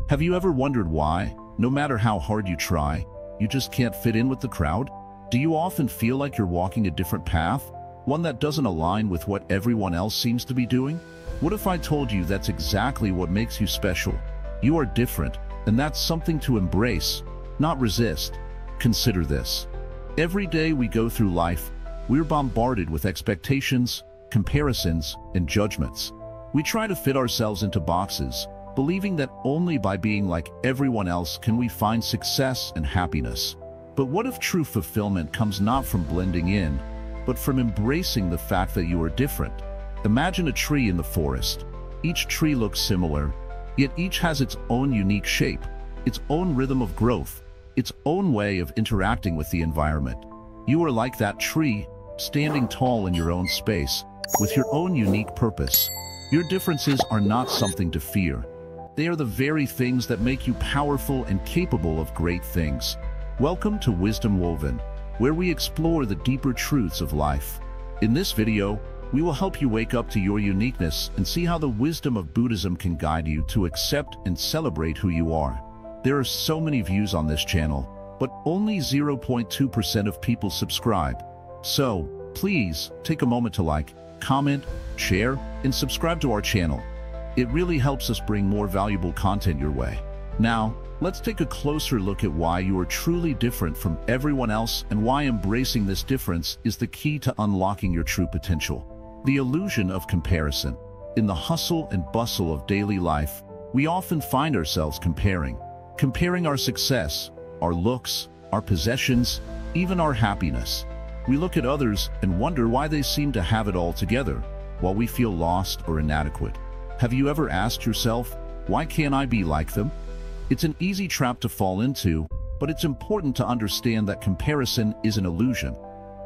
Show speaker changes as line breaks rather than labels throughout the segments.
Have you ever wondered why, no matter how hard you try, you just can't fit in with the crowd? Do you often feel like you're walking a different path, one that doesn't align with what everyone else seems to be doing? What if I told you that's exactly what makes you special? You are different, and that's something to embrace, not resist. Consider this. Every day we go through life, we're bombarded with expectations, comparisons, and judgments. We try to fit ourselves into boxes, believing that only by being like everyone else can we find success and happiness. But what if true fulfillment comes not from blending in, but from embracing the fact that you are different? Imagine a tree in the forest. Each tree looks similar, yet each has its own unique shape, its own rhythm of growth, its own way of interacting with the environment. You are like that tree, standing tall in your own space, with your own unique purpose. Your differences are not something to fear. They are the very things that make you powerful and capable of great things. Welcome to Wisdom Woven, where we explore the deeper truths of life. In this video, we will help you wake up to your uniqueness and see how the wisdom of Buddhism can guide you to accept and celebrate who you are. There are so many views on this channel, but only 0.2% of people subscribe. So, please take a moment to like, comment, share, and subscribe to our channel. It really helps us bring more valuable content your way. Now, let's take a closer look at why you are truly different from everyone else and why embracing this difference is the key to unlocking your true potential. The illusion of comparison. In the hustle and bustle of daily life, we often find ourselves comparing our success, our looks, our possessions, even our happiness. We look at others and wonder why they seem to have it all together, while we feel lost or inadequate. Have you ever asked yourself, why can't I be like them? It's an easy trap to fall into, but it's important to understand that comparison is an illusion,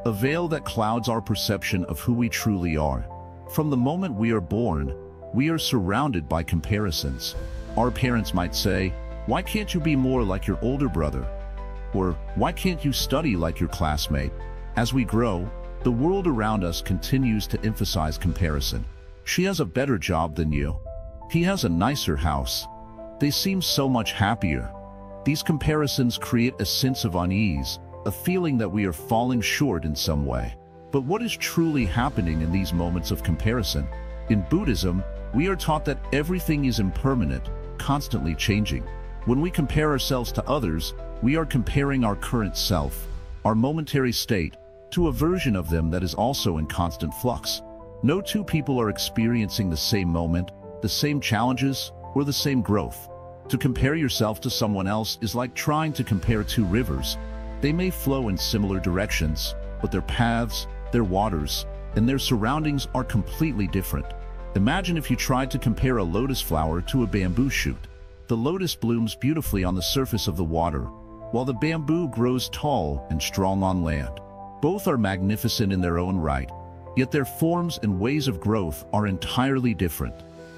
a veil that clouds our perception of who we truly are. From the moment we are born, we are surrounded by comparisons. Our parents might say, why can't you be more like your older brother? Or, why can't you study like your classmate? As we grow, the world around us continues to emphasize comparison. She has a better job than you. He has a nicer house. They seem so much happier. These comparisons create a sense of unease, a feeling that we are falling short in some way. But what is truly happening in these moments of comparison? In Buddhism, we are taught that everything is impermanent, constantly changing. When we compare ourselves to others, we are comparing our current self, our momentary state, to a version of them that is also in constant flux. No two people are experiencing the same moment, the same challenges, or the same growth. To compare yourself to someone else is like trying to compare two rivers. They may flow in similar directions, but their paths, their waters, and their surroundings are completely different. Imagine if you tried to compare a lotus flower to a bamboo shoot. The lotus blooms beautifully on the surface of the water, while the bamboo grows tall and strong on land. Both are magnificent in their own right, yet their forms and ways of growth are entirely different.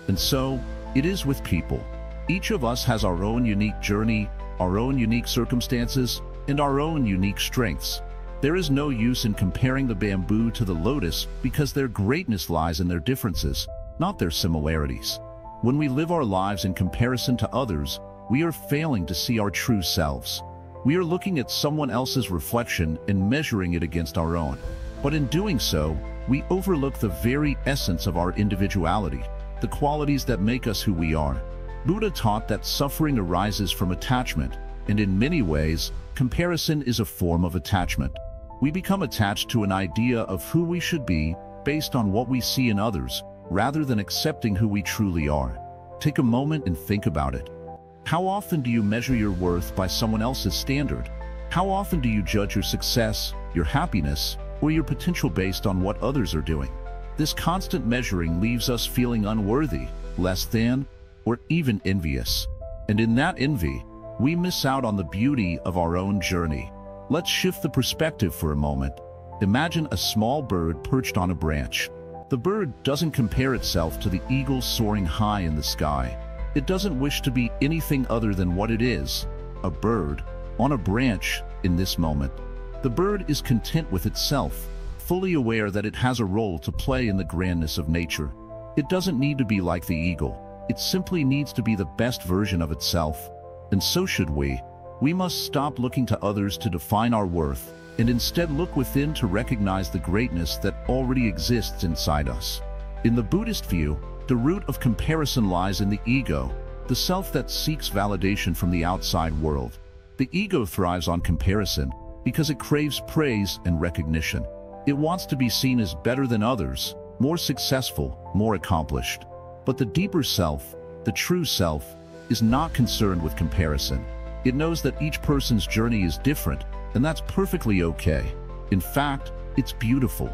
And so, it is with people. Each of us has our own unique journey, our own unique circumstances, and our own unique strengths. There is no use in comparing the bamboo to the lotus because their greatness lies in their differences, not their similarities. When we live our lives in comparison to others, we are failing to see our true selves. We are looking at someone else's reflection and measuring it against our own. But in doing so, we overlook the very essence of our individuality, the qualities that make us who we are. Buddha taught that suffering arises from attachment, and in many ways, comparison is a form of attachment. We become attached to an idea of who we should be based on what we see in others, rather than accepting who we truly are. Take a moment and think about it. How often do you measure your worth by someone else's standard? How often do you judge your success, your happiness, or your potential based on what others are doing? This constant measuring leaves us feeling unworthy, less than, or even envious. And in that envy, we miss out on the beauty of our own journey. Let's shift the perspective for a moment. Imagine a small bird perched on a branch. The bird doesn't compare itself to the eagle soaring high in the sky. It doesn't wish to be anything other than what it is, a bird, on a branch in this moment. The bird is content with itself, fully aware that it has a role to play in the grandness of nature. It doesn't need to be like the eagle. it simply needs to be the best version of itself. And so should we. We must stop looking to others to define our worth, and instead look within to recognize the greatness that already exists inside us. In the Buddhist view, the root of comparison lies in the ego, the self that seeks validation from the outside world. The ego thrives on comparison because it craves praise and recognition. It wants to be seen as better than others, more successful, more accomplished. But the deeper self, the true self, is not concerned with comparison. It knows that each person's journey is different, and that's perfectly okay. In fact, it's beautiful.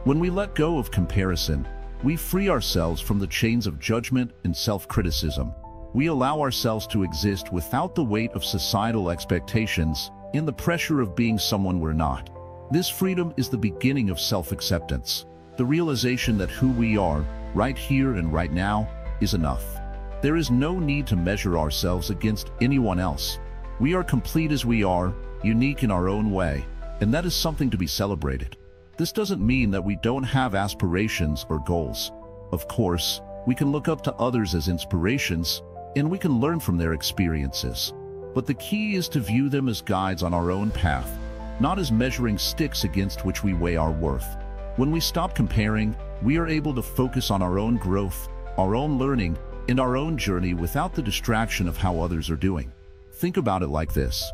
When we let go of comparison, we free ourselves from the chains of judgment and self-criticism. We allow ourselves to exist without the weight of societal expectations and the pressure of being someone we're not. This freedom is the beginning of self-acceptance, the realization that who we are, right here and right now, is enough. There is no need to measure ourselves against anyone else. We are complete as we are, unique in our own way, and that is something to be celebrated. This doesn't mean that we don't have aspirations or goals. Of course, we can look up to others as inspirations, and we can learn from their experiences. But the key is to view them as guides on our own path, not as measuring sticks against which we weigh our worth. When we stop comparing, we are able to focus on our own growth, our own learning, and our own journey without the distraction of how others are doing. Think about it like this.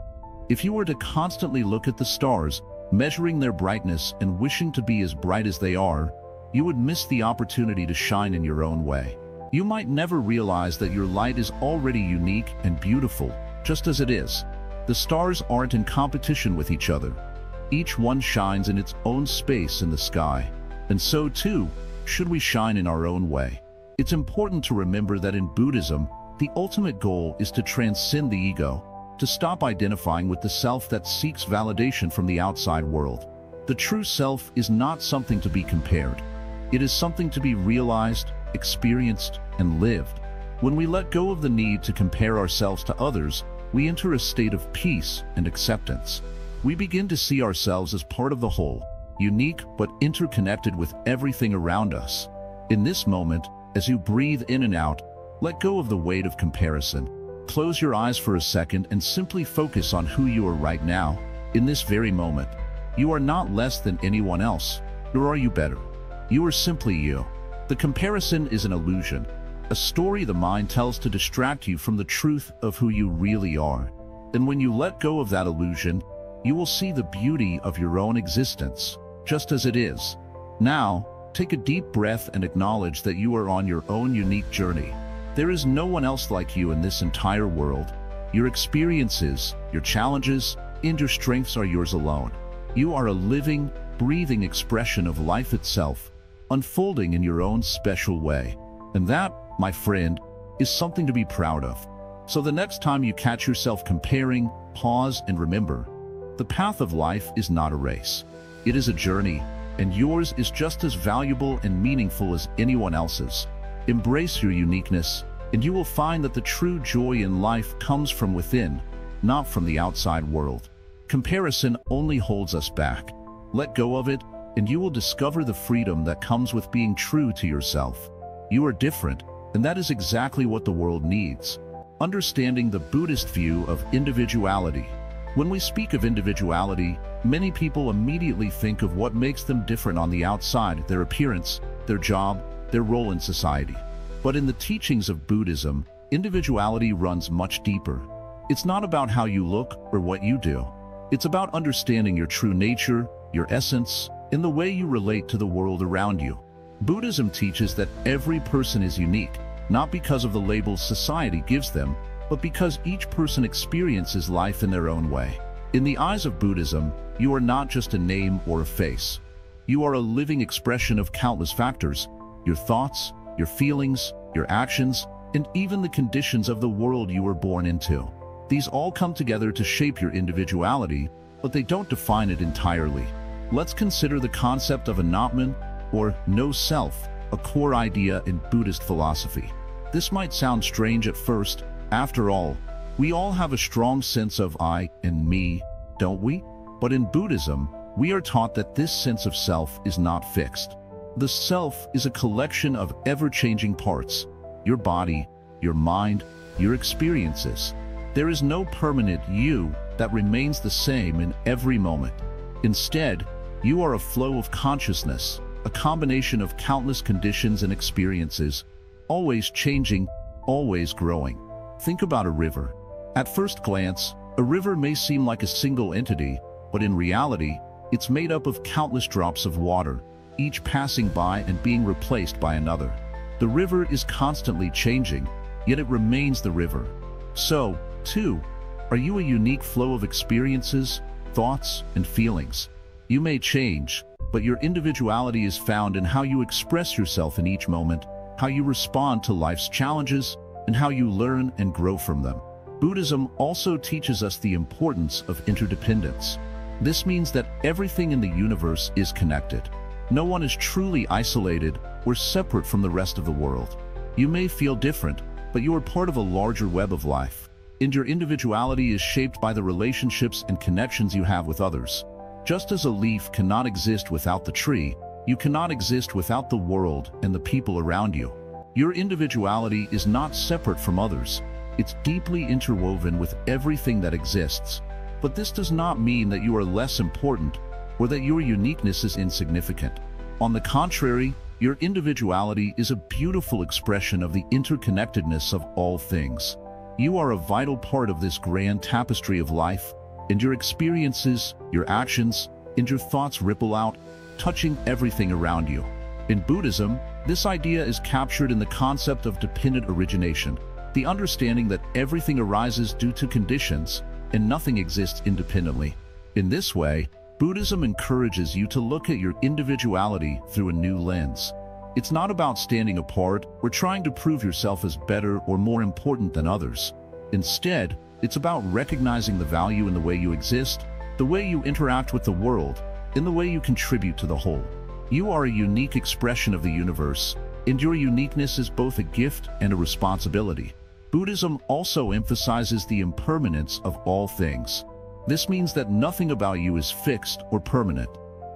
If you were to constantly look at the stars, measuring their brightness and wishing to be as bright as they are, you would miss the opportunity to shine in your own way. You might never realize that your light is already unique and beautiful, just as it is. The stars aren't in competition with each other. Each one shines in its own space in the sky. And so too, should we shine in our own way. It's important to remember that in Buddhism, the ultimate goal is to transcend the ego, to stop identifying with the self that seeks validation from the outside world. The true self is not something to be compared. It is something to be realized, experienced, and lived. When we let go of the need to compare ourselves to others, we enter a state of peace and acceptance. We begin to see ourselves as part of the whole, unique but interconnected with everything around us. In this moment, as you breathe in and out, let go of the weight of comparison. Close your eyes for a second and simply focus on who you are right now, in this very moment. You are not less than anyone else, nor are you better. You are simply you. The comparison is an illusion, a story the mind tells to distract you from the truth of who you really are. And when you let go of that illusion, you will see the beauty of your own existence, just as it is. Now, take a deep breath and acknowledge that you are on your own unique journey. There is no one else like you in this entire world. Your experiences, your challenges, and your strengths are yours alone. You are a living, breathing expression of life itself, unfolding in your own special way. And that, my friend, is something to be proud of. So the next time you catch yourself comparing, pause and remember, the path of life is not a race. It is a journey, and yours is just as valuable and meaningful as anyone else's. Embrace your uniqueness, and you will find that the true joy in life comes from within, not from the outside world. Comparison only holds us back. Let go of it, and you will discover the freedom that comes with being true to yourself. You are different, and that is exactly what the world needs. Understanding the Buddhist view of individuality. When we speak of individuality, many people immediately think of what makes them different on the outside, their appearance, their job, their role in society. But in the teachings of Buddhism, individuality runs much deeper. It's not about how you look or what you do. It's about understanding your true nature, your essence, and the way you relate to the world around you. Buddhism teaches that every person is unique, not because of the labels society gives them, but because each person experiences life in their own way. In the eyes of Buddhism, you are not just a name or a face. You are a living expression of countless factors: your thoughts, your feelings, your actions, and even the conditions of the world you were born into. These all come together to shape your individuality, but they don't define it entirely. Let's consider the concept of Atman, or no self, a core idea in Buddhist philosophy. This might sound strange at first. After all, we all have a strong sense of I and me, don't we? But in Buddhism, we are taught that this sense of self is not fixed. The self is a collection of ever-changing parts: your body, your mind, your experiences. There is no permanent you that remains the same in every moment. Instead, you are a flow of consciousness, a combination of countless conditions and experiences, always changing, always growing. Think about a river. At first glance, a river may seem like a single entity, but in reality, it's made up of countless drops of water, each passing by and being replaced by another. The river is constantly changing, yet it remains the river. So, too, are you a unique flow of experiences, thoughts, and feelings? You may change, but your individuality is found in how you express yourself in each moment, how you respond to life's challenges, and how you learn and grow from them. Buddhism also teaches us the importance of interdependence. This means that everything in the universe is connected. No one is truly isolated or separate from the rest of the world. You may feel different, but you are part of a larger web of life, and your individuality is shaped by the relationships and connections you have with others. Just as a leaf cannot exist without the tree, you cannot exist without the world and the people around you. Your individuality is not separate from others. It's deeply interwoven with everything that exists. But this does not mean that you are less important or that your uniqueness is insignificant. On the contrary, your individuality is a beautiful expression of the interconnectedness of all things. You are a vital part of this grand tapestry of life, and your experiences, your actions, and your thoughts ripple out, touching everything around you. In Buddhism, this idea is captured in the concept of dependent origination, the understanding that everything arises due to conditions and nothing exists independently. In this way, Buddhism encourages you to look at your individuality through a new lens. It's not about standing apart or trying to prove yourself as better or more important than others. Instead, it's about recognizing the value in the way you exist, the way you interact with the world, and the way you contribute to the whole. You are a unique expression of the universe, and your uniqueness is both a gift and a responsibility. Buddhism also emphasizes the impermanence of all things. This means that nothing about you is fixed or permanent.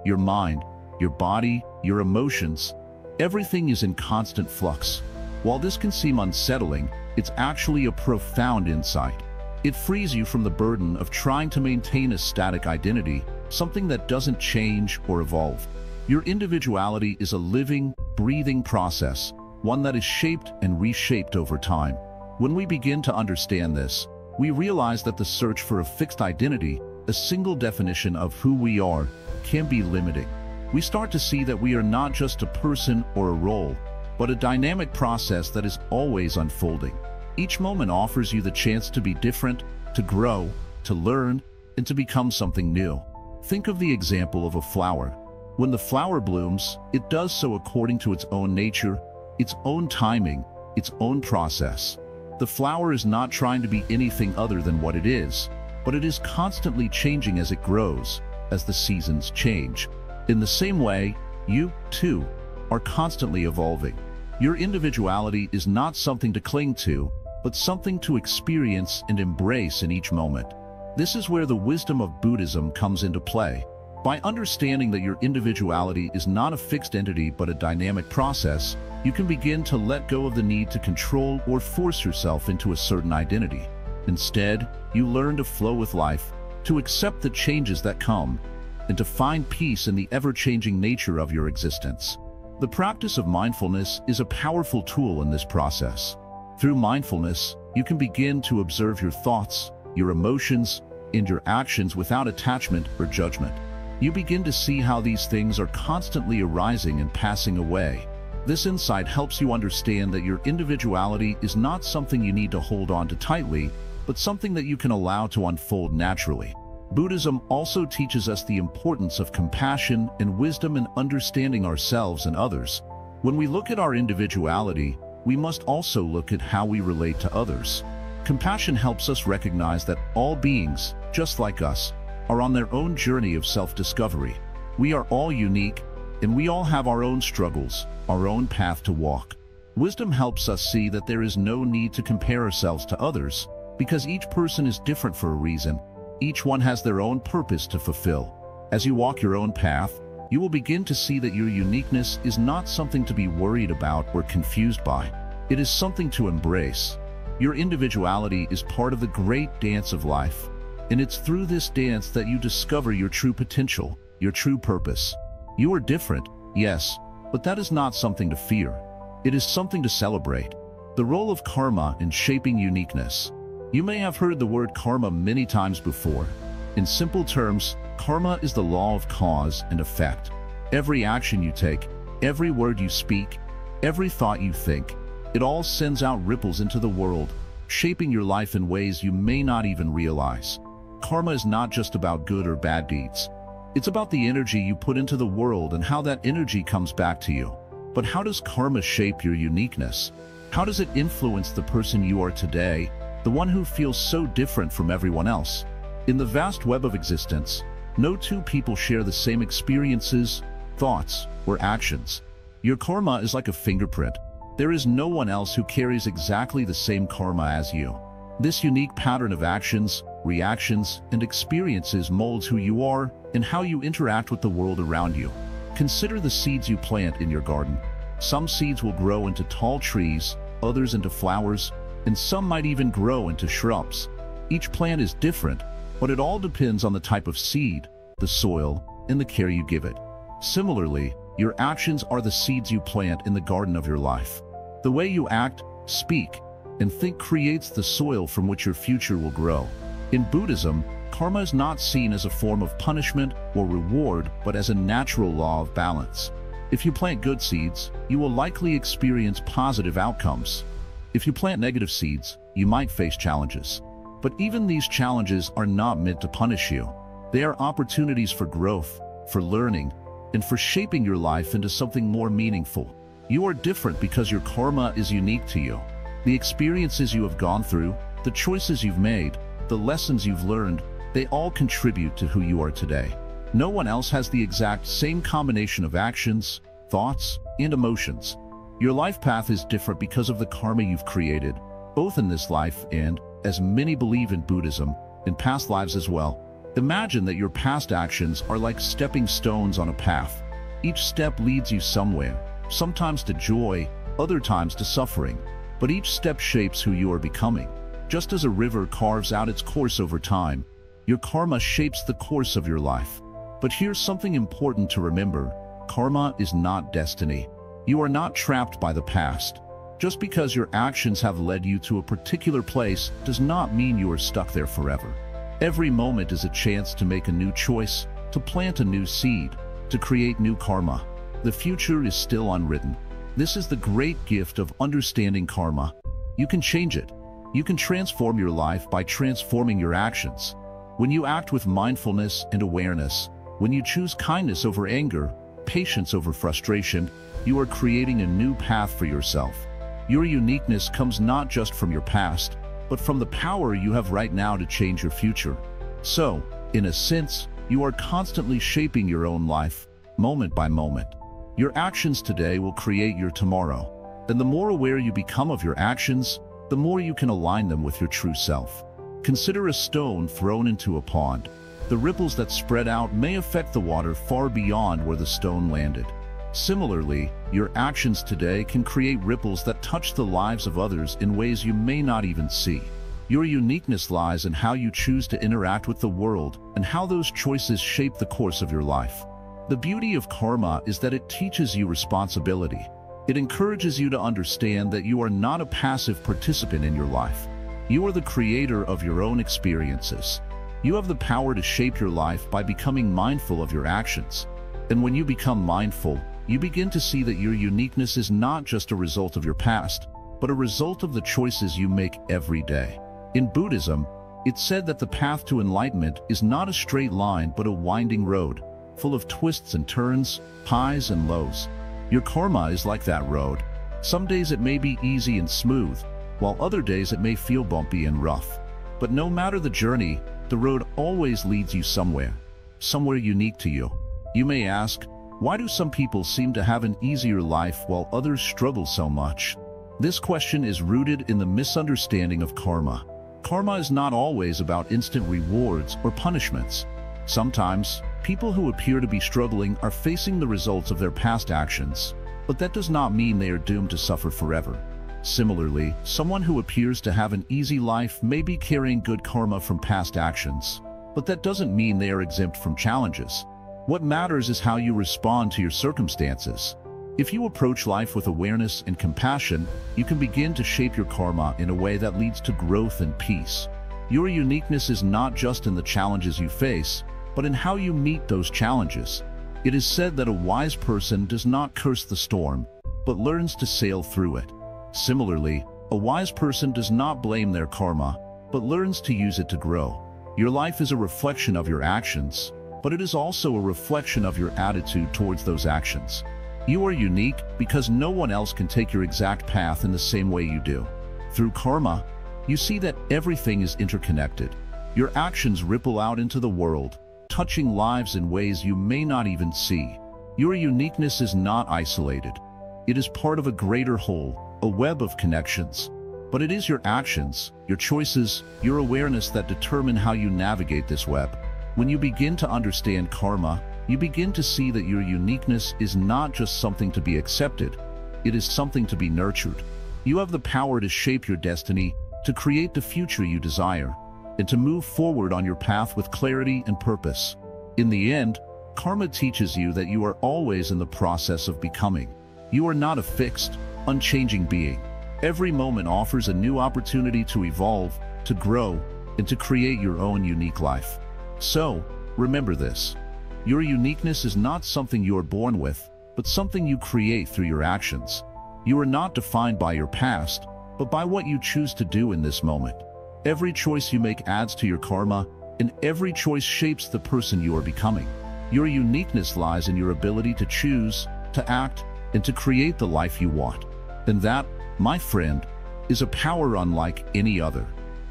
Your mind, your body, your emotions, everything is in constant flux. While this can seem unsettling, it's actually a profound insight. It frees you from the burden of trying to maintain a static identity, something that doesn't change or evolve. Your individuality is a living, breathing process, one that is shaped and reshaped over time. When we begin to understand this, we realize that the search for a fixed identity, a single definition of who we are, can be limiting. We start to see that we are not just a person or a role, but a dynamic process that is always unfolding. Each moment offers you the chance to be different, to grow, to learn, and to become something new. Think of the example of a flower. When the flower blooms, it does so according to its own nature, its own timing, its own process. The flower is not trying to be anything other than what it is, but it is constantly changing as it grows, as the seasons change. In the same way, you, too, are constantly evolving. Your individuality is not something to cling to, but something to experience and embrace in each moment. This is where the wisdom of Buddhism comes into play. By understanding that your individuality is not a fixed entity but a dynamic process, you can begin to let go of the need to control or force yourself into a certain identity. Instead, you learn to flow with life, to accept the changes that come, and to find peace in the ever-changing nature of your existence. The practice of mindfulness is a powerful tool in this process. Through mindfulness, you can begin to observe your thoughts, your emotions, and your actions without attachment or judgment. You begin to see how these things are constantly arising and passing away. This insight helps you understand that your individuality is not something you need to hold on to tightly, but something that you can allow to unfold naturally. Buddhism also teaches us the importance of compassion and wisdom in understanding ourselves and others. When we look at our individuality, we must also look at how we relate to others. Compassion helps us recognize that all beings, just like us, are on their own journey of self-discovery. We are all unique, and we all have our own struggles, our own path to walk. Wisdom helps us see that there is no need to compare ourselves to others, because each person is different for a reason. Each one has their own purpose to fulfill. As you walk your own path, you will begin to see that your uniqueness is not something to be worried about or confused by. It is something to embrace. Your individuality is part of the great dance of life, and it's through this dance that you discover your true potential, your true purpose. You are different, yes, but that is not something to fear. It is something to celebrate. The role of karma in shaping uniqueness. You may have heard the word karma many times before. In simple terms, karma is the law of cause and effect. Every action you take, every word you speak, every thought you think, it all sends out ripples into the world, shaping your life in ways you may not even realize. Karma is not just about good or bad deeds. It's about the energy you put into the world and how that energy comes back to you. But how does karma shape your uniqueness? How does it influence the person you are today, the one who feels so different from everyone else? In the vast web of existence, no two people share the same experiences, thoughts, or actions. Your karma is like a fingerprint. There is no one else who carries exactly the same karma as you. This unique pattern of actions, reactions, and experiences molds who you are and how you interact with the world around you. Consider the seeds you plant in your garden. Some seeds will grow into tall trees, others into flowers, and some might even grow into shrubs. Each plant is different, but it all depends on the type of seed, the soil, and the care you give it. Similarly, your actions are the seeds you plant in the garden of your life. The way you act, speak, and think creates the soil from which your future will grow. In Buddhism, karma is not seen as a form of punishment or reward, but as a natural law of balance. If you plant good seeds, you will likely experience positive outcomes. If you plant negative seeds, you might face challenges. But even these challenges are not meant to punish you. They are opportunities for growth, for learning, and for shaping your life into something more meaningful. You are different because your karma is unique to you. The experiences you have gone through, the choices you've made, the lessons you've learned, they all contribute to who you are today. No one else has the exact same combination of actions, thoughts, and emotions. Your life path is different because of the karma you've created, both in this life and, as many believe in Buddhism, in past lives as well. Imagine that your past actions are like stepping stones on a path. Each step leads you somewhere, sometimes to joy, other times to suffering. But each step shapes who you are becoming. Just as a river carves out its course over time, your karma shapes the course of your life. But here's something important to remember. Karma is not destiny. You are not trapped by the past. Just because your actions have led you to a particular place does not mean you are stuck there forever. Every moment is a chance to make a new choice, to plant a new seed, to create new karma. The future is still unwritten. This is the great gift of understanding karma. You can change it. You can transform your life by transforming your actions. When you act with mindfulness and awareness, when you choose kindness over anger, patience over frustration, you are creating a new path for yourself. Your uniqueness comes not just from your past, but from the power you have right now to change your future. So, in a sense, you are constantly shaping your own life, moment by moment. Your actions today will create your tomorrow. And the more aware you become of your actions, the more you can align them with your true self. Consider a stone thrown into a pond. The ripples that spread out may affect the water far beyond where the stone landed. Similarly, your actions today can create ripples that touch the lives of others in ways you may not even see. Your uniqueness lies in how you choose to interact with the world and how those choices shape the course of your life. The beauty of karma is that it teaches you responsibility. It encourages you to understand that you are not a passive participant in your life. You are the creator of your own experiences. You have the power to shape your life by becoming mindful of your actions. And when you become mindful, you begin to see that your uniqueness is not just a result of your past, but a result of the choices you make every day. In Buddhism, it's said that the path to enlightenment is not a straight line but a winding road, full of twists and turns, highs and lows. Your karma is like that road. Some days it may be easy and smooth, while other days it may feel bumpy and rough. But no matter the journey, the road always leads you somewhere unique to you. You may ask, why do some people seem to have an easier life while others struggle so much? This question is rooted in the misunderstanding of karma. Karma is not always about instant rewards or punishments. Sometimes, people who appear to be struggling are facing the results of their past actions, but that does not mean they are doomed to suffer forever. Similarly, someone who appears to have an easy life may be carrying good karma from past actions, but that doesn't mean they are exempt from challenges. What matters is how you respond to your circumstances. If you approach life with awareness and compassion, you can begin to shape your karma in a way that leads to growth and peace. Your uniqueness is not just in the challenges you face, but in how you meet those challenges. It is said that a wise person does not curse the storm, but learns to sail through it. Similarly, a wise person does not blame their karma, but learns to use it to grow. Your life is a reflection of your actions, but it is also a reflection of your attitude towards those actions. You are unique because no one else can take your exact path in the same way you do. Through karma, you see that everything is interconnected. Your actions ripple out into the world, touching lives in ways you may not even see. Your uniqueness is not isolated. It is part of a greater whole, a web of connections. But it is your actions, your choices, your awareness that determine how you navigate this web. When you begin to understand karma, you begin to see that your uniqueness is not just something to be accepted, it is something to be nurtured. You have the power to shape your destiny, to create the future you desire, and to move forward on your path with clarity and purpose. In the end, karma teaches you that you are always in the process of becoming. You are not a fixed, unchanging being. Every moment offers a new opportunity to evolve, to grow, and to create your own unique life. So, remember this. Your uniqueness is not something you are born with, but something you create through your actions. You are not defined by your past, but by what you choose to do in this moment. Every choice you make adds to your karma, and every choice shapes the person you are becoming. Your uniqueness lies in your ability to choose, to act, and to create the life you want. And that, my friend, is a power unlike any other.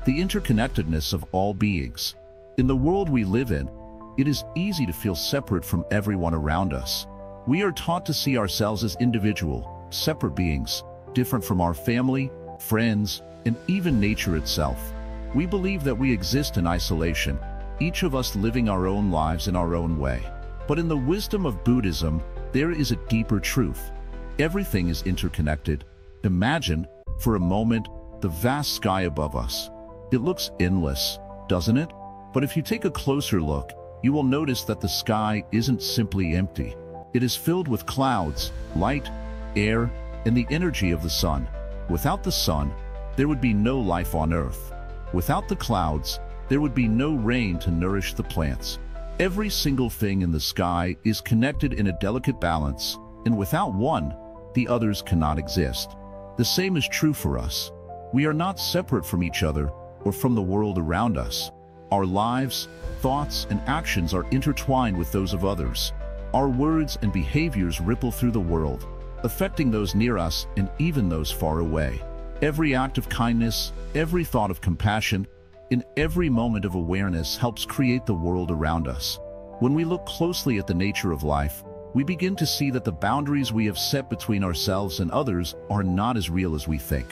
The interconnectedness of all beings. In the world we live in, it is easy to feel separate from everyone around us. We are taught to see ourselves as individual, separate beings, different from our family, friends, and even nature itself. We believe that we exist in isolation, each of us living our own lives in our own way. But in the wisdom of Buddhism, there is a deeper truth. Everything is interconnected. Imagine, for a moment, the vast sky above us. It looks endless, doesn't it? But if you take a closer look, you will notice that the sky isn't simply empty. It is filled with clouds, light, air, and the energy of the sun. Without the sun, there would be no life on earth. Without the clouds, there would be no rain to nourish the plants. Every single thing in the sky is connected in a delicate balance, and without one, the others cannot exist. The same is true for us. We are not separate from each other or from the world around us. Our lives, thoughts, and actions are intertwined with those of others. Our words and behaviors ripple through the world, affecting those near us and even those far away. Every act of kindness, every thought of compassion, and every moment of awareness helps create the world around us. When we look closely at the nature of life, we begin to see that the boundaries we have set between ourselves and others are not as real as we think.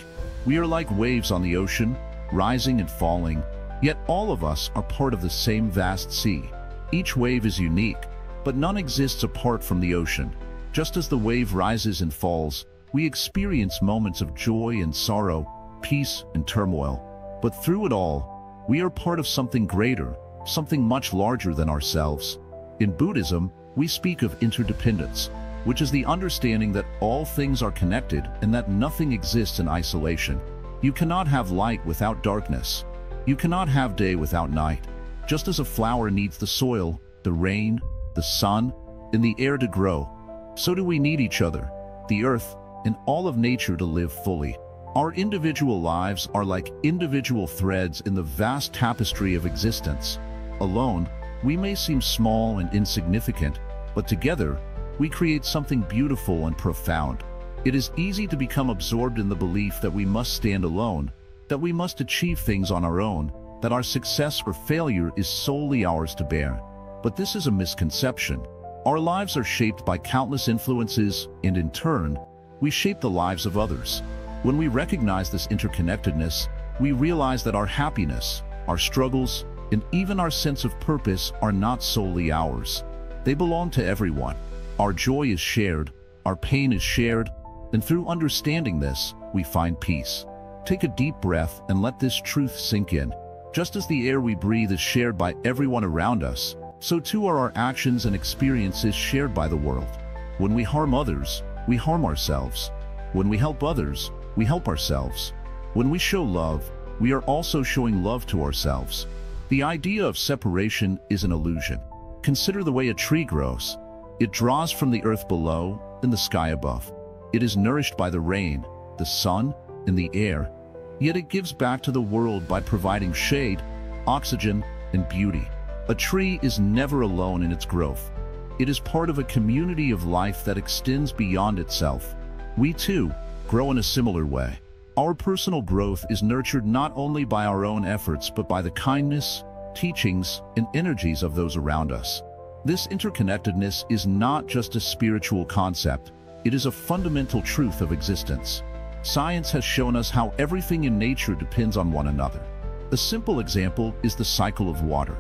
We are like waves on the ocean, rising and falling, yet all of us are part of the same vast sea. Each wave is unique, but none exists apart from the ocean. Just as the wave rises and falls, we experience moments of joy and sorrow, peace and turmoil. But through it all, we are part of something greater, something much larger than ourselves. In Buddhism, we speak of interdependence, which is the understanding that all things are connected and that nothing exists in isolation. You cannot have light without darkness. You cannot have day without night. Just as a flower needs the soil, the rain, the sun, and the air to grow, so do we need each other, the earth, and all of nature to live fully. Our individual lives are like individual threads in the vast tapestry of existence. Alone, we may seem small and insignificant, but together, we create something beautiful and profound. It is easy to become absorbed in the belief that we must stand alone, that we must achieve things on our own, that our success or failure is solely ours to bear. But this is a misconception. Our lives are shaped by countless influences, and in turn, we shape the lives of others. When we recognize this interconnectedness, we realize that our happiness, our struggles, and even our sense of purpose are not solely ours. They belong to everyone. Our joy is shared, our pain is shared, and through understanding this, we find peace. Take a deep breath and let this truth sink in. Just as the air we breathe is shared by everyone around us, so too are our actions and experiences shared by the world. When we harm others, we harm ourselves. When we help others, we help ourselves. When we show love, we are also showing love to ourselves. The idea of separation is an illusion. Consider the way a tree grows. It draws from the earth below and the sky above. It is nourished by the rain, the sun, and the air, yet it gives back to the world by providing shade, oxygen, and beauty. A tree is never alone in its growth. It is part of a community of life that extends beyond itself. We too grow in a similar way. Our personal growth is nurtured not only by our own efforts but by the kindness, teachings, and energies of those around us. This interconnectedness is not just a spiritual concept, it is a fundamental truth of existence. Science has shown us how everything in nature depends on one another. A simple example is the cycle of water.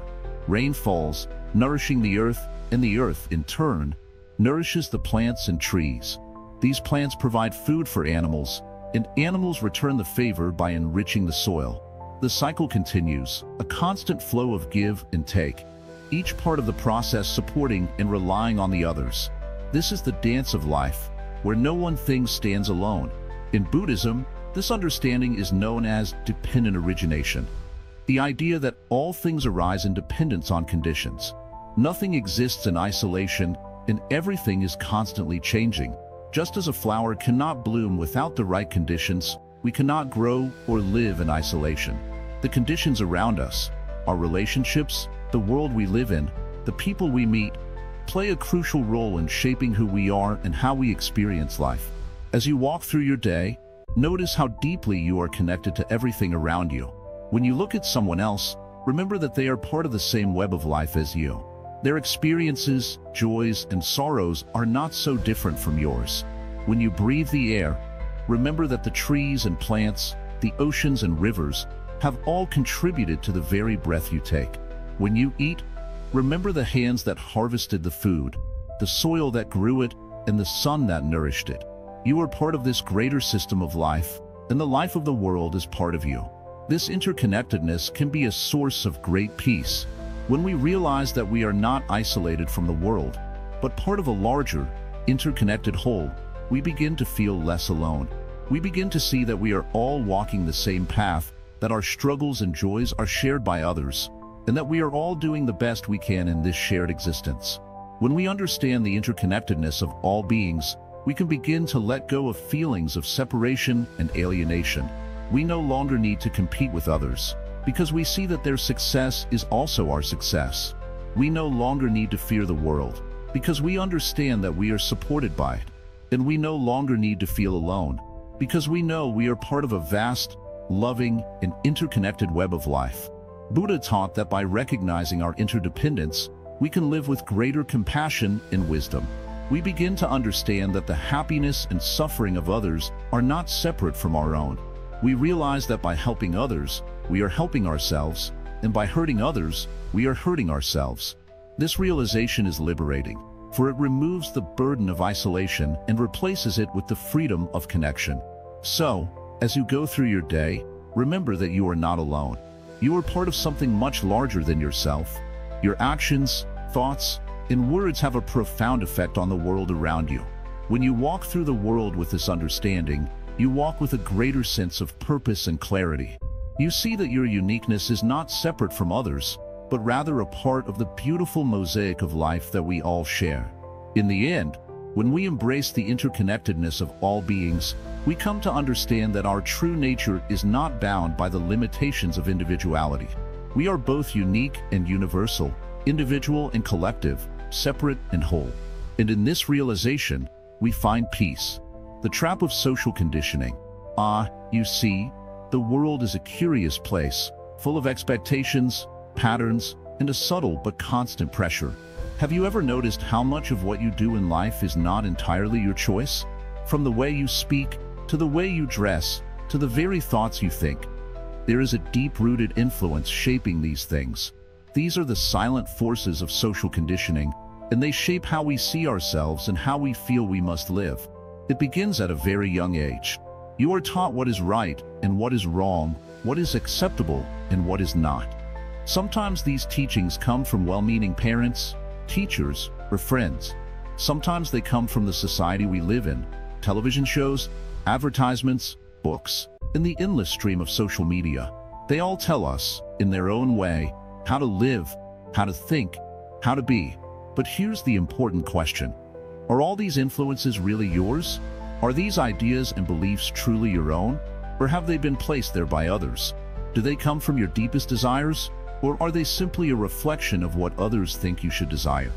Rain falls, nourishing the earth, and the earth, in turn, nourishes the plants and trees. These plants provide food for animals, and animals return the favor by enriching the soil. The cycle continues, a constant flow of give and take, each part of the process supporting and relying on the others. This is the dance of life, where no one thing stands alone. In Buddhism, this understanding is known as dependent origination. The idea that all things arise in dependence on conditions. Nothing exists in isolation, and everything is constantly changing. Just as a flower cannot bloom without the right conditions, we cannot grow or live in isolation. The conditions around us, our relationships, the world we live in, the people we meet, play a crucial role in shaping who we are and how we experience life. As you walk through your day, notice how deeply you are connected to everything around you. When you look at someone else, remember that they are part of the same web of life as you. Their experiences, joys, and sorrows are not so different from yours. When you breathe the air, remember that the trees and plants, the oceans and rivers, have all contributed to the very breath you take. When you eat, remember the hands that harvested the food, the soil that grew it, and the sun that nourished it. You are part of this greater system of life, and the life of the world is part of you. This interconnectedness can be a source of great peace. When we realize that we are not isolated from the world, but part of a larger, interconnected whole, we begin to feel less alone. We begin to see that we are all walking the same path, that our struggles and joys are shared by others, and that we are all doing the best we can in this shared existence. When we understand the interconnectedness of all beings, we can begin to let go of feelings of separation and alienation. We no longer need to compete with others, because we see that their success is also our success. We no longer need to fear the world, because we understand that we are supported by it. And we no longer need to feel alone, because we know we are part of a vast, loving, and interconnected web of life. Buddha taught that by recognizing our interdependence, we can live with greater compassion and wisdom. We begin to understand that the happiness and suffering of others are not separate from our own. We realize that by helping others, we are helping ourselves, and by hurting others, we are hurting ourselves. This realization is liberating, for it removes the burden of isolation and replaces it with the freedom of connection. So, as you go through your day, remember that you are not alone. You are part of something much larger than yourself. Your actions, thoughts, and words have a profound effect on the world around you. When you walk through the world with this understanding, you walk with a greater sense of purpose and clarity. You see that your uniqueness is not separate from others, but rather a part of the beautiful mosaic of life that we all share. In the end, when we embrace the interconnectedness of all beings, we come to understand that our true nature is not bound by the limitations of individuality. We are both unique and universal, individual and collective, separate and whole. And in this realization, we find peace. The trap of social conditioning. You see, the world is a curious place, full of expectations, patterns, and a subtle but constant pressure. Have you ever noticed how much of what you do in life is not entirely your choice? From the way you speak, to the way you dress, to the very thoughts you think. There is a deep-rooted influence shaping these things. These are the silent forces of social conditioning, and they shape how we see ourselves and how we feel we must live. It begins at a very young age. You are taught what is right and what is wrong, what is acceptable and what is not. Sometimes these teachings come from well-meaning parents, teachers, or friends. Sometimes they come from the society we live in, television shows, advertisements, books, and the endless stream of social media. They all tell us, in their own way, how to live, how to think, how to be. But here's the important question. Are all these influences really yours? Are these ideas and beliefs truly your own? Or have they been placed there by others? Do they come from your deepest desires? Or are they simply a reflection of what others think you should desire?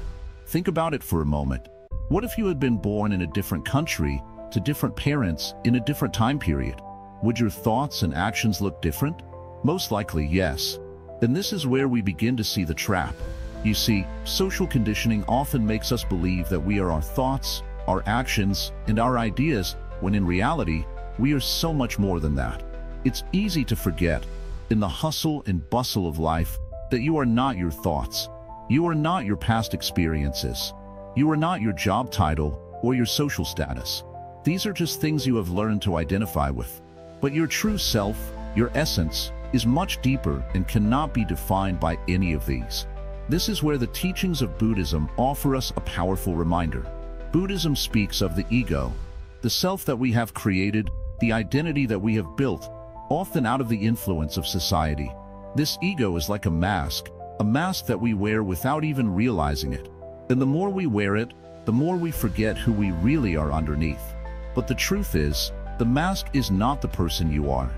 Think about it for a moment. What if you had been born in a different country, to different parents, in a different time period? Would your thoughts and actions look different? Most likely, yes. And this is where we begin to see the trap. You see, social conditioning often makes us believe that we are our thoughts, our actions, and our ideas, when in reality, we are so much more than that. It's easy to forget, in the hustle and bustle of life, that you are not your thoughts. You are not your past experiences. You are not your job title or your social status. These are just things you have learned to identify with. But your true self, your essence, is much deeper and cannot be defined by any of these. This is where the teachings of Buddhism offer us a powerful reminder. Buddhism speaks of the ego, the self that we have created, the identity that we have built, often out of the influence of society. This ego is like a mask that we wear without even realizing it. And the more we wear it, the more we forget who we really are underneath. But the truth is, the mask is not the person you are.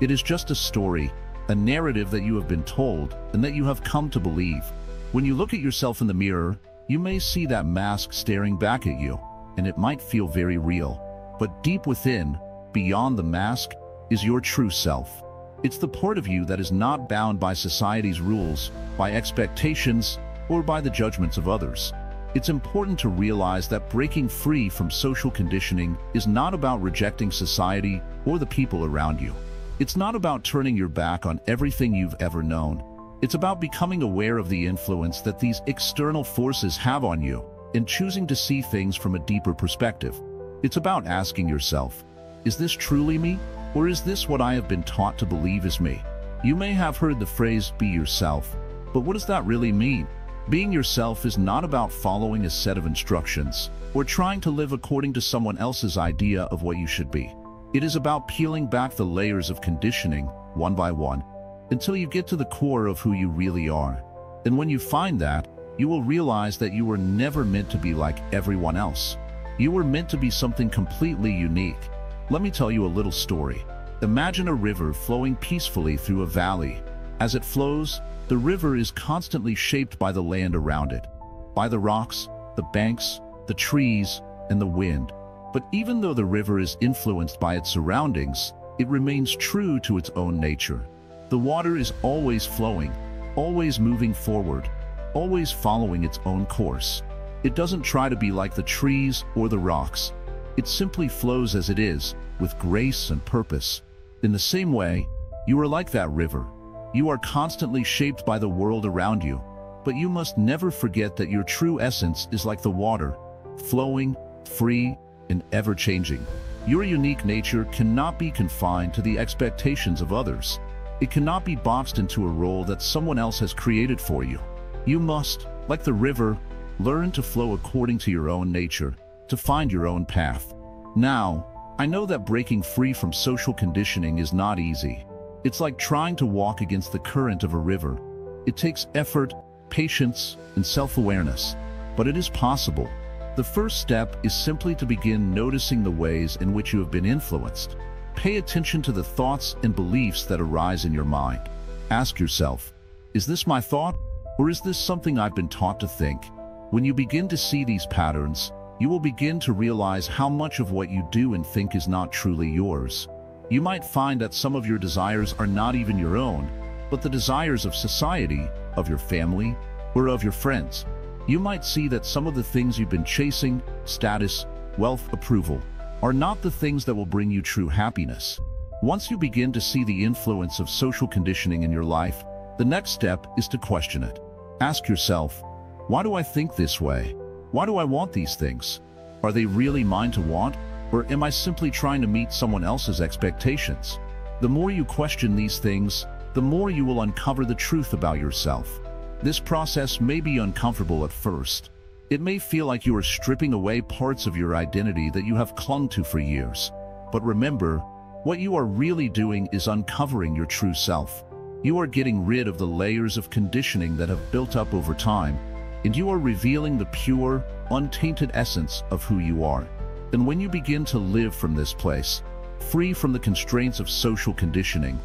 It is just a story, a narrative that you have been told and that you have come to believe. When you look at yourself in the mirror, you may see that mask staring back at you, and it might feel very real. But deep within, beyond the mask, is your true self. It's the part of you that is not bound by society's rules, by expectations, or by the judgments of others. It's important to realize that breaking free from social conditioning is not about rejecting society or the people around you. It's not about turning your back on everything you've ever known. It's about becoming aware of the influence that these external forces have on you and choosing to see things from a deeper perspective. It's about asking yourself, is this truly me? Or is this what I have been taught to believe is me? You may have heard the phrase, be yourself, but what does that really mean? Being yourself is not about following a set of instructions or trying to live according to someone else's idea of what you should be. It is about peeling back the layers of conditioning, one by one, until you get to the core of who you really are. And when you find that, you will realize that you were never meant to be like everyone else. You were meant to be something completely unique. Let me tell you a little story. Imagine a river flowing peacefully through a valley. As it flows, the river is constantly shaped by the land around it, by the rocks, the banks, the trees, and the wind. But even though the river is influenced by its surroundings, it remains true to its own nature. The water is always flowing, always moving forward, always following its own course. It doesn't try to be like the trees or the rocks. It simply flows as it is, with grace and purpose. In the same way, you are like that river. You are constantly shaped by the world around you, but you must never forget that your true essence is like the water, flowing, free, and ever-changing. Your unique nature cannot be confined to the expectations of others. It cannot be boxed into a role that someone else has created for you. You must, like the river, learn to flow according to your own nature, to find your own path. Now, I know that breaking free from social conditioning is not easy. It's like trying to walk against the current of a river. It takes effort, patience, and self-awareness, but it is possible. The first step is simply to begin noticing the ways in which you have been influenced. Pay attention to the thoughts and beliefs that arise in your mind. Ask yourself, is this my thought, or is this something I've been taught to think? When you begin to see these patterns, you will begin to realize how much of what you do and think is not truly yours. You might find that some of your desires are not even your own, but the desires of society, of your family, or of your friends. You might see that some of the things you've been chasing, status, wealth, approval, are not the things that will bring you true happiness. Once you begin to see the influence of social conditioning in your life, the next step is to question it. Ask yourself, why do I think this way? Why do I want these things? Are they really mine to want? Or am I simply trying to meet someone else's expectations? The more you question these things, the more you will uncover the truth about yourself. This process may be uncomfortable at first. It may feel like you are stripping away parts of your identity that you have clung to for years. But remember, what you are really doing is uncovering your true self. You are getting rid of the layers of conditioning that have built up over time, and you are revealing the pure, untainted essence of who you are. And when you begin to live from this place, free from the constraints of social conditioning,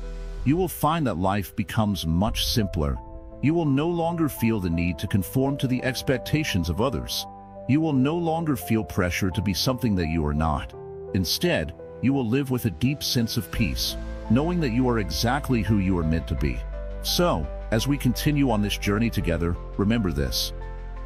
you will find that life becomes much simpler. You will no longer feel the need to conform to the expectations of others. You will no longer feel pressure to be something that you are not. Instead, you will live with a deep sense of peace, knowing that you are exactly who you are meant to be. So, as we continue on this journey together, remember this.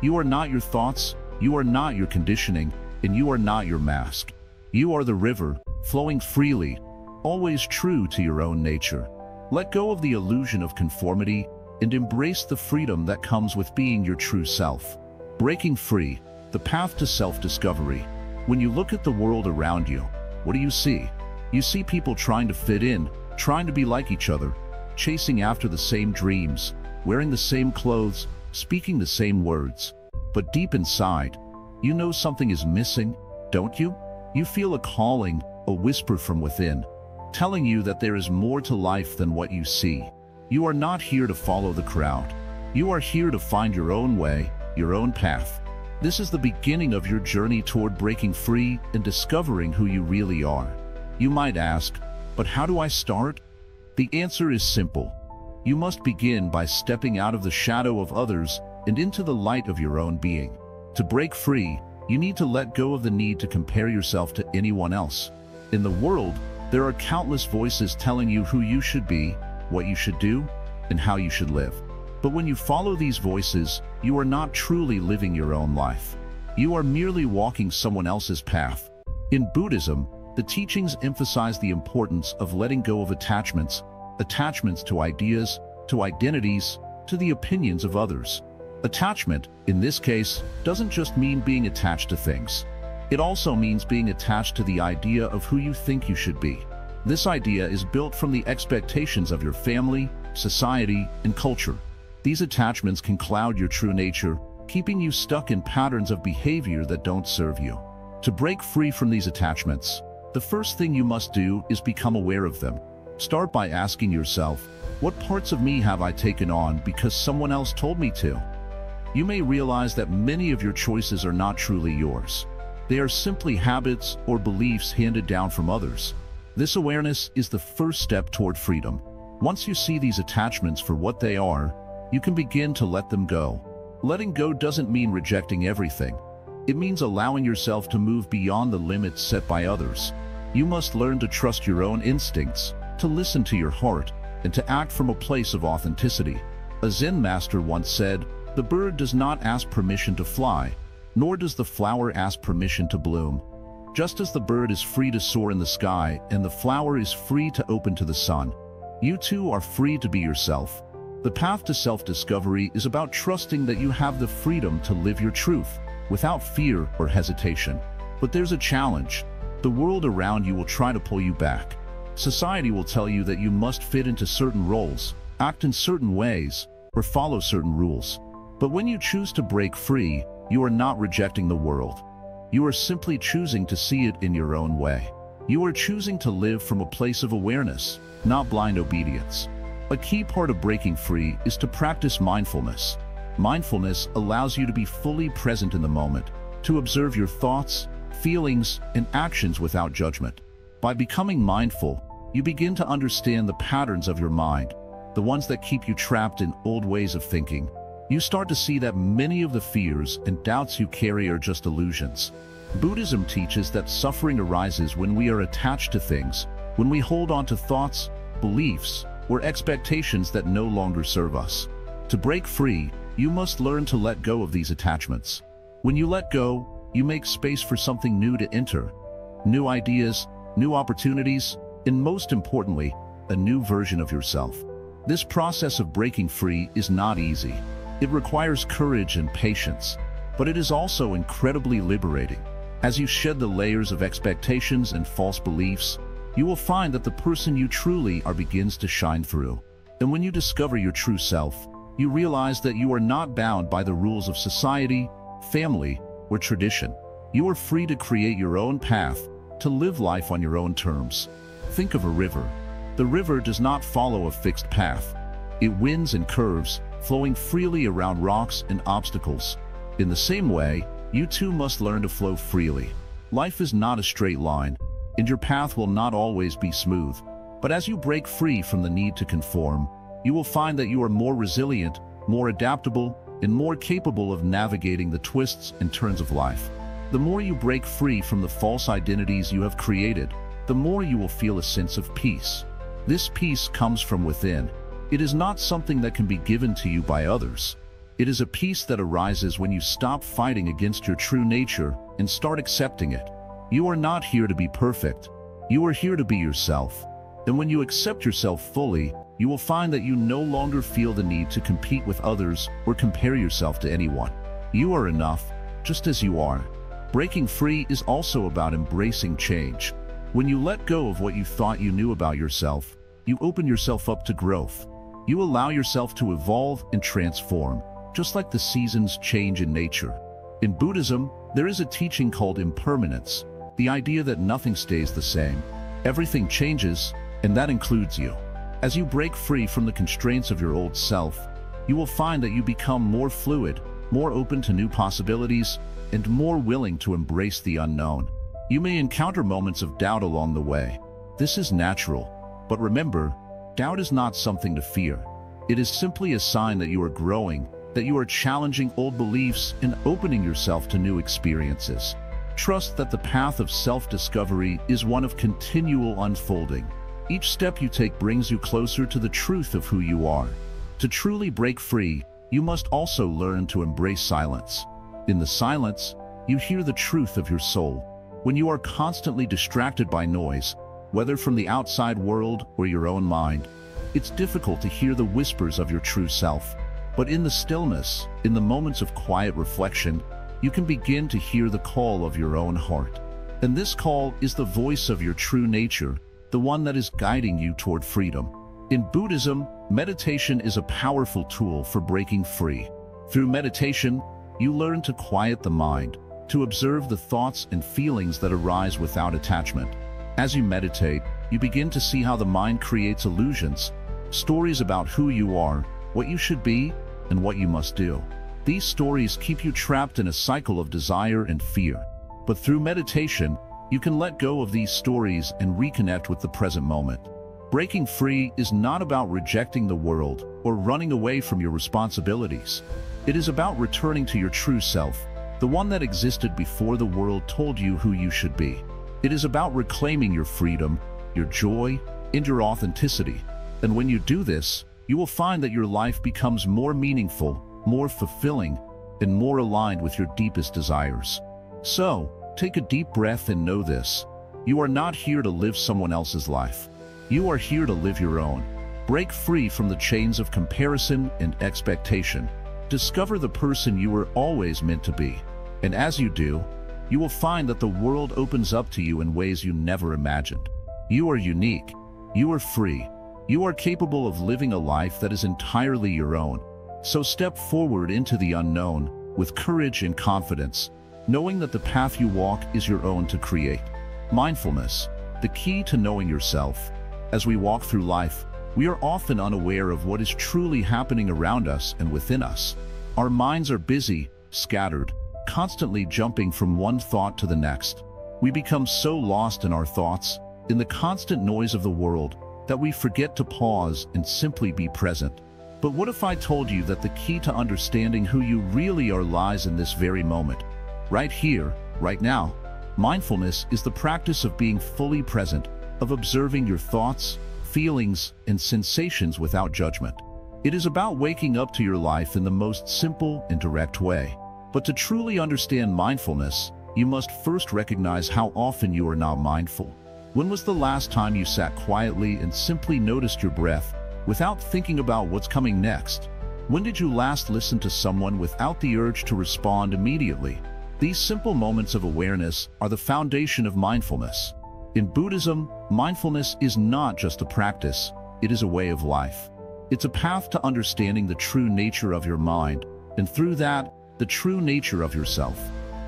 You are not your thoughts, you are not your conditioning, and you are not your mask. You are the river, flowing freely, always true to your own nature. Let go of the illusion of conformity and embrace the freedom that comes with being your true self. Breaking free, the path to self-discovery. When you look at the world around you, what do you see? You see people trying to fit in, trying to be like each other, chasing after the same dreams, wearing the same clothes, speaking the same words. But deep inside, you know something is missing, don't you? You feel a calling, a whisper from within, telling you that there is more to life than what you see. You are not here to follow the crowd. You are here to find your own way, your own path. This is the beginning of your journey toward breaking free and discovering who you really are. You might ask, but how do I start? The answer is simple. You must begin by stepping out of the shadow of others and into the light of your own being. To break free, you need to let go of the need to compare yourself to anyone else. In the world, there are countless voices telling you who you should be, what you should do, and how you should live. But when you follow these voices, you are not truly living your own life. You are merely walking someone else's path. In Buddhism, the teachings emphasize the importance of letting go of attachments to ideas, to identities, to the opinions of others. Attachment, in this case, doesn't just mean being attached to things. It also means being attached to the idea of who you think you should be. This idea is built from the expectations of your family, society, and culture. These attachments can cloud your true nature, keeping you stuck in patterns of behavior that don't serve you. To break free from these attachments, the first thing you must do is become aware of them. Start by asking yourself, what parts of me have I taken on because someone else told me to? You may realize that many of your choices are not truly yours. They are simply habits or beliefs handed down from others. This awareness is the first step toward freedom. Once you see these attachments for what they are, you can begin to let them go. Letting go doesn't mean rejecting everything. It means allowing yourself to move beyond the limits set by others. You must learn to trust your own instincts, to listen to your heart, and to act from a place of authenticity. A Zen master once said, "The bird does not ask permission to fly, nor does the flower ask permission to bloom. Just as the bird is free to soar in the sky and the flower is free to open to the sun, you too are free to be yourself." The path to self-discovery is about trusting that you have the freedom to live your truth, without fear or hesitation. But there's a challenge. The world around you will try to pull you back. Society will tell you that you must fit into certain roles, act in certain ways, or follow certain rules. But when you choose to break free, you are not rejecting the world. You are simply choosing to see it in your own way. You are choosing to live from a place of awareness, not blind obedience. A key part of breaking free is to practice mindfulness. Mindfulness allows you to be fully present in the moment, to observe your thoughts, feelings, and actions without judgment. By becoming mindful, you begin to understand the patterns of your mind, the ones that keep you trapped in old ways of thinking. You start to see that many of the fears and doubts you carry are just illusions. Buddhism teaches that suffering arises when we are attached to things, when we hold on to thoughts, beliefs, or expectations that no longer serve us. To break free, you must learn to let go of these attachments. When you let go, you make space for something new to enter. New ideas, new opportunities, and most importantly, a new version of yourself. This process of breaking free is not easy. It requires courage and patience, but it is also incredibly liberating. As you shed the layers of expectations and false beliefs, you will find that the person you truly are begins to shine through. And when you discover your true self, you realize that you are not bound by the rules of society, family, or tradition. You are free to create your own path, to live life on your own terms. Think of a river. The river does not follow a fixed path. It winds and curves, flowing freely around rocks and obstacles. In the same way, you too must learn to flow freely. Life is not a straight line, and your path will not always be smooth. But as you break free from the need to conform, you will find that you are more resilient, more adaptable, and more capable of navigating the twists and turns of life. The more you break free from the false identities you have created, the more you will feel a sense of peace. This peace comes from within. It is not something that can be given to you by others. It is a peace that arises when you stop fighting against your true nature and start accepting it. You are not here to be perfect. You are here to be yourself. And when you accept yourself fully, you will find that you no longer feel the need to compete with others or compare yourself to anyone. You are enough, just as you are. Breaking free is also about embracing change. When you let go of what you thought you knew about yourself, you open yourself up to growth. You allow yourself to evolve and transform, just like the seasons change in nature. In Buddhism, there is a teaching called impermanence, the idea that nothing stays the same. Everything changes, and that includes you. As you break free from the constraints of your old self, you will find that you become more fluid, more open to new possibilities, and more willing to embrace the unknown. You may encounter moments of doubt along the way. This is natural, but remember, doubt is not something to fear. It is simply a sign that you are growing, that you are challenging old beliefs and opening yourself to new experiences. Trust that the path of self-discovery is one of continual unfolding. Each step you take brings you closer to the truth of who you are. To truly break free, you must also learn to embrace silence. In the silence, you hear the truth of your soul. When you are constantly distracted by noise, whether from the outside world or your own mind, it's difficult to hear the whispers of your true self. But in the stillness, in the moments of quiet reflection, you can begin to hear the call of your own heart. And this call is the voice of your true nature, the one that is guiding you toward freedom. In Buddhism, meditation is a powerful tool for breaking free. Through meditation, you learn to quiet the mind, to observe the thoughts and feelings that arise without attachment. As you meditate, you begin to see how the mind creates illusions, stories about who you are, what you should be, and what you must do. These stories keep you trapped in a cycle of desire and fear. But through meditation, you can let go of these stories and reconnect with the present moment. Breaking free is not about rejecting the world or running away from your responsibilities. It is about returning to your true self, the one that existed before the world told you who you should be. It is about reclaiming your freedom, your joy, and your authenticity. And when you do this, you will find that your life becomes more meaningful, more fulfilling, and more aligned with your deepest desires. So, take a deep breath and know this. You are not here to live someone else's life. You are here to live your own. Break free from the chains of comparison and expectation. Discover the person you were always meant to be. And as you do, you will find that the world opens up to you in ways you never imagined. You are unique. You are free. You are capable of living a life that is entirely your own. So step forward into the unknown with courage and confidence, knowing that the path you walk is your own to create. Mindfulness, the key to knowing yourself. As we walk through life, we are often unaware of what is truly happening around us and within us. Our minds are busy, scattered, constantly jumping from one thought to the next. We become so lost in our thoughts, in the constant noise of the world, that we forget to pause and simply be present. But what if I told you that the key to understanding who you really are lies in this very moment? Right here, right now. Mindfulness is the practice of being fully present, of observing your thoughts, feelings, and sensations without judgment. It is about waking up to your life in the most simple and direct way. But to truly understand mindfulness, you must first recognize how often you are not mindful. When was the last time you sat quietly and simply noticed your breath, without thinking about what's coming next? When did you last listen to someone without the urge to respond immediately? These simple moments of awareness are the foundation of mindfulness. In Buddhism, mindfulness is not just a practice, it is a way of life. It's a path to understanding the true nature of your mind, and through that, the true nature of yourself.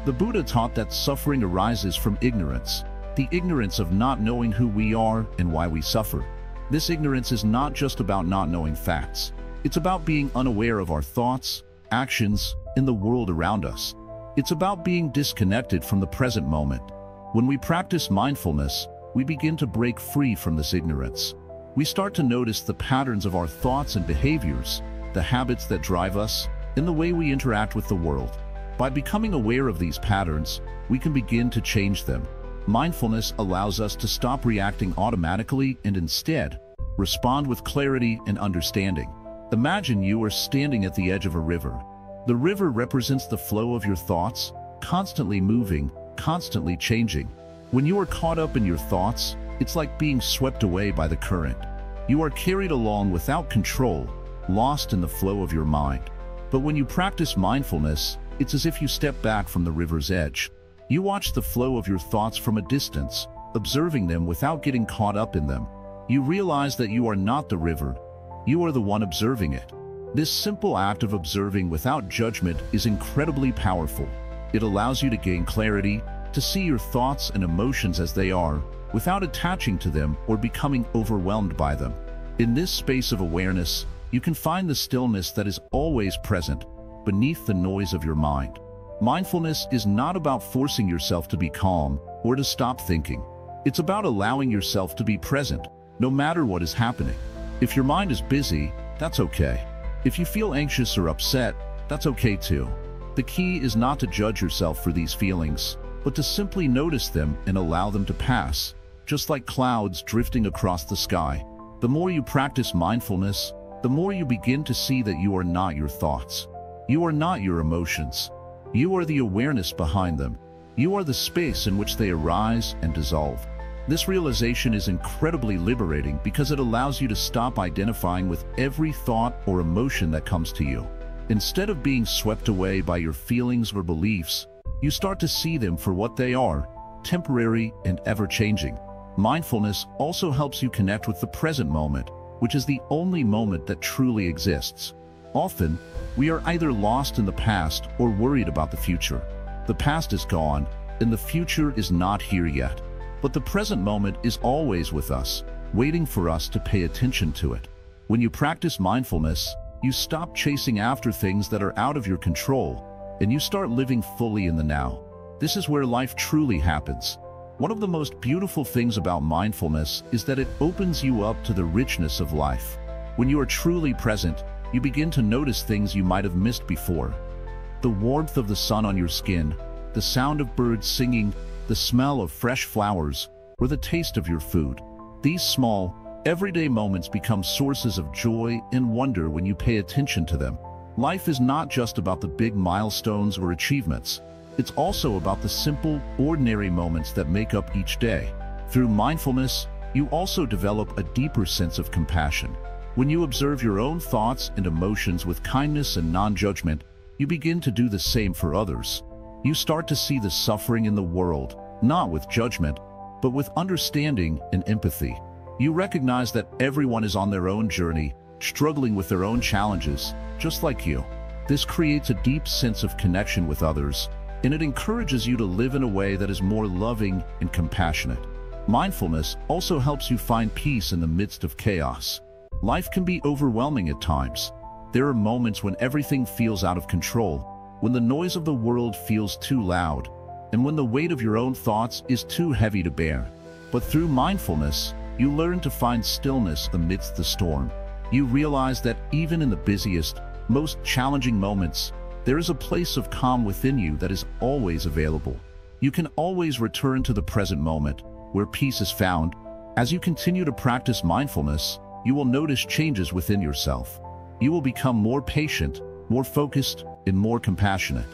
The Buddha taught that suffering arises from ignorance, the ignorance of not knowing who we are and why we suffer. This ignorance is not just about not knowing facts. It's about being unaware of our thoughts, actions, and the world around us. It's about being disconnected from the present moment. When we practice mindfulness, we begin to break free from this ignorance. We start to notice the patterns of our thoughts and behaviors, the habits that drive us, and the way we interact with the world. By becoming aware of these patterns, we can begin to change them. Mindfulness allows us to stop reacting automatically and instead respond with clarity and understanding. Imagine you are standing at the edge of a river. The river represents the flow of your thoughts, constantly moving, constantly changing. When you are caught up in your thoughts, it's like being swept away by the current. You are carried along without control, lost in the flow of your mind. But when you practice mindfulness, it's as if you step back from the river's edge. You watch the flow of your thoughts from a distance, observing them without getting caught up in them. You realize that you are not the river, you are the one observing it. This simple act of observing without judgment is incredibly powerful. It allows you to gain clarity, to see your thoughts and emotions as they are, without attaching to them or becoming overwhelmed by them. In this space of awareness, you can find the stillness that is always present, beneath the noise of your mind. Mindfulness is not about forcing yourself to be calm or to stop thinking. It's about allowing yourself to be present, no matter what is happening. If your mind is busy, that's okay. If you feel anxious or upset, that's okay too. The key is not to judge yourself for these feelings, but to simply notice them and allow them to pass, just like clouds drifting across the sky. The more you practice mindfulness, the more you begin to see that you are not your thoughts. You are not your emotions. You are the awareness behind them. You are the space in which they arise and dissolve. This realization is incredibly liberating because it allows you to stop identifying with every thought or emotion that comes to you. Instead of being swept away by your feelings or beliefs, you start to see them for what they are, temporary and ever-changing. Mindfulness also helps you connect with the present moment, which is the only moment that truly exists. Often, we are either lost in the past or worried about the future. The past is gone, and the future is not here yet. But the present moment is always with us, waiting for us to pay attention to it. When you practice mindfulness, you stop chasing after things that are out of your control, and you start living fully in the now. This is where life truly happens. One of the most beautiful things about mindfulness is that it opens you up to the richness of life. When you are truly present, you begin to notice things you might have missed before. The warmth of the sun on your skin, the sound of birds singing, the smell of fresh flowers, or the taste of your food. These small, everyday moments become sources of joy and wonder when you pay attention to them. Life is not just about the big milestones or achievements. It's also about the simple, ordinary moments that make up each day. Through mindfulness, you also develop a deeper sense of compassion. When you observe your own thoughts and emotions with kindness and non-judgment, you begin to do the same for others. You start to see the suffering in the world, not with judgment, but with understanding and empathy. You recognize that everyone is on their own journey, struggling with their own challenges, just like you. This creates a deep sense of connection with others, and it encourages you to live in a way that is more loving and compassionate. Mindfulness also helps you find peace in the midst of chaos. Life can be overwhelming at times. There are moments when everything feels out of control, when the noise of the world feels too loud, and when the weight of your own thoughts is too heavy to bear. But through mindfulness, you learn to find stillness amidst the storm. You realize that even in the busiest, most challenging moments, there is a place of calm within you that is always available. You can always return to the present moment, where peace is found. As you continue to practice mindfulness, you will notice changes within yourself. You will become more patient, more focused, and more compassionate.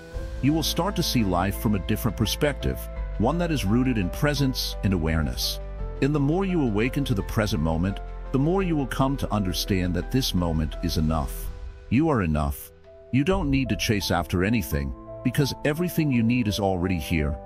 You will start to see life from a different perspective, one that is rooted in presence and awareness. And the more you awaken to the present moment, the more you will come to understand that this moment is enough. You are enough. You don't need to chase after anything. because everything you need is already here,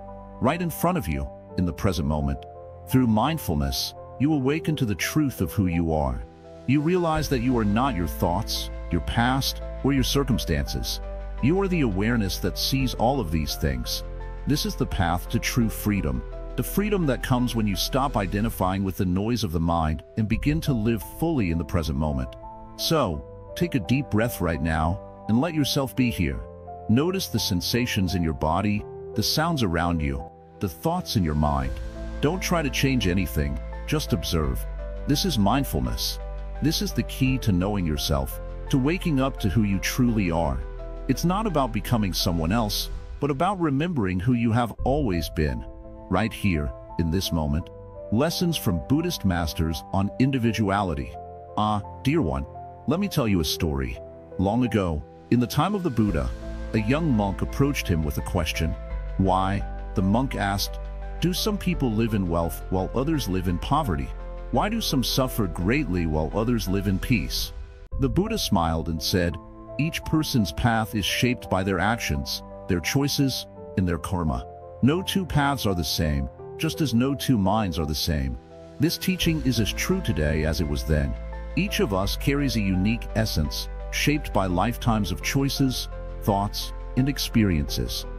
right in front of you, in the present moment. Through mindfulness, you awaken to the truth of who you are. You realize that you are not your thoughts, your past, or your circumstances. You are the awareness that sees all of these things. This is the path to true freedom, the freedom that comes when you stop identifying with the noise of the mind and begin to live fully in the present moment. So, take a deep breath right now and let yourself be here. Notice the sensations in your body, the sounds around you, the thoughts in your mind. Don't try to change anything, just observe. This is mindfulness. This is the key to knowing yourself, to waking up to who you truly are. It's not about becoming someone else, but about remembering who you have always been, right here, in this moment. Lessons from Buddhist masters on individuality. Dear one, let me tell you a story. Long ago, in the time of the Buddha, a young monk approached him with a question. Why? The monk asked, do some people live in wealth while others live in poverty? Why do some suffer greatly while others live in peace? The Buddha smiled and said, each person's path is shaped by their actions, their choices, and their karma. No two paths are the same, just as no two minds are the same. This teaching is as true today as it was then. Each of us carries a unique essence, shaped by lifetimes of choices, thoughts, and experiences.